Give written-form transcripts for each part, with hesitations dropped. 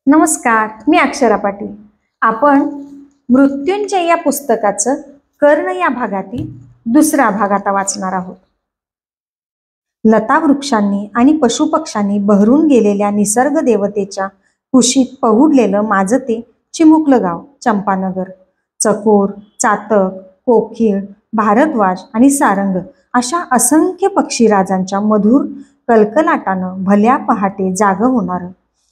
नमस्कार, मी अक्षरा पाटील. आपण मृत्युंजय या पुस्तकाचं कर्ण या भागातील दुसरा भाग आता वाचणार आहोत. लता वृक्षांनी आणि पशुपक्ष्यांनी बहरून गेलेल्या निसर्ग देवतेच्या कुशीत पहुडलेलं माझं ते चिमुकलं गाव चंपानगर. चकोर, चातक, कोकिळ, भारद्वाज आणि सारंग अशा असंख्य पक्षीराजांच्या मधुर कलकलाटानं भल्या पहाटे जागं होणारं,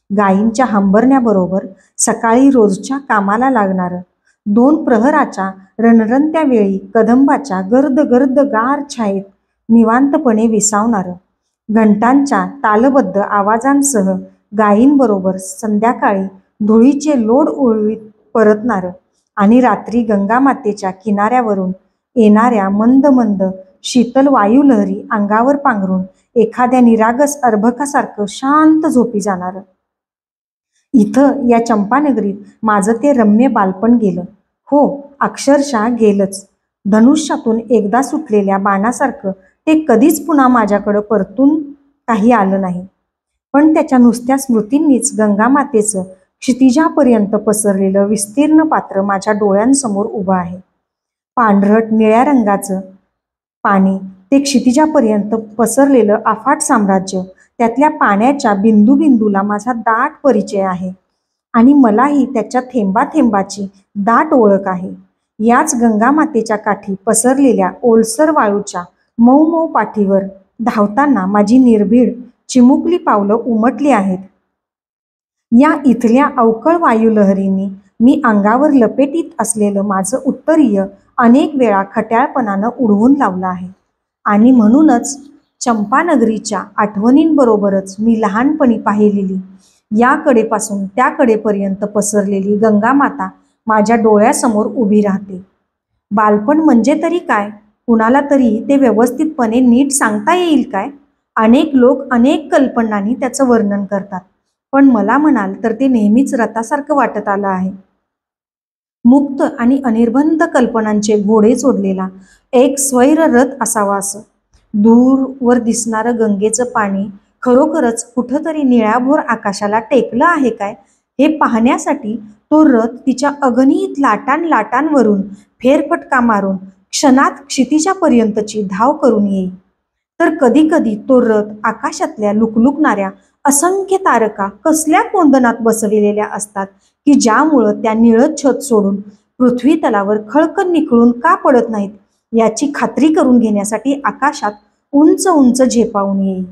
गायींच्या हंबरण्याबरोबर सकाळी रोजच्या कामाला लागणारं, 2 प्रहराच्या रणरणत्या वेळी कदंबाच्या गर्द गर्द गार छायेत निवांतपणे विसावणारं, घंटांच्या तालबद्ध आवाजांसह गायींबरोबर संध्याकाळी धुळीचे लोड उडवीत परतणारं आणि रात्री गंगामातेच्या किनाऱ्यावरून येणाऱ्या मंद मंद शीतल वायुलहरी अंगावर पांघरून एखाद्या निरागस अर्भकासारखं शांत झोपी जाणारं. इथं या चंपानगरीत माझं ते रम्य बालपण गेलं. हो, अक्षरशः गेलंच. धनुष्यातून एकदा सुटलेल्या बाणासारखं ते कधीच पुन्हा माझ्याकडं परतून काही आलं नाही. पण त्याच्या नुसत्या स्मृतींनीच गंगामातेचं क्षितिजापर्यंत पसरलेलं विस्तीर्ण पात्र माझ्या डोळ्यांसमोर उभं आहे. पांढरट निळ्या रंगाचं पाणी, ते क्षितिजापर्यंत पसरलेलं अफाट साम्राज्य, त्यातल्या पाण्याच्या बिंदूला माझा दाट परिचय आहे आणि मलाही त्याच्या थेंबाथेंबाची दाट ओळख आहे. याच गंगामातेच्या काठी पसरलेल्या ओलसर वाळूच्या मऊ मऊ पाठीवर धावताना माझी निर्भीड चिमुकली पावलं उमटली आहेत. या इथल्या अवकळ वायुलहरींनी मी अंगावर लपेटीत असलेलं माझं उत्तरीय अनेक वेळा खट्याळपणानं उडवून लावलं आहे आणि म्हणूनच चंपानगरीच्या आठवणींबरोबरच मी लहानपणी पाहिलेली, याकडेपासून त्याकडेपर्यंत पसरलेली गंगामाता माझ्या डोळ्यासमोर उभी राहते. बालपण म्हणजे तरी काय? कुणाला तरी ते व्यवस्थितपणे नीट सांगता येईल काय? अनेक लोक अनेक कल्पनांनी त्याचं वर्णन करतात, पण मला म्हणाल तर ते नेहमीच रथासारखं वाटत आलं आहे. मुक्त आणि अनिर्बंध कल्पनांचे घोडे सोडलेला एक स्वैर रथ असावा असं. दूरवर दिसणारं गंगेचं पाणी खरोखरच कुठंतरी निळ्याभोर आकाशाला टेकलं आहे काय, हे पाहण्यासाठी तो रथ तिच्या अगणित लाटांवरून फेरफटका मारून क्षणात क्षितिजापर्यंतची धाव करून येईल. तर कधी कधी तो रथ आकाशातल्या लुकलुकणाऱ्या असंख्य तारका कसल्या कोंदणात बसविलेल्या असतात की ज्यामुळं त्या निळत छत सोडून पृथ्वी तलावर खळखळ निखळून का पडत नाहीत याची खात्री करून घेण्यासाठी आकाशात उंच उंच झेपावून येईल.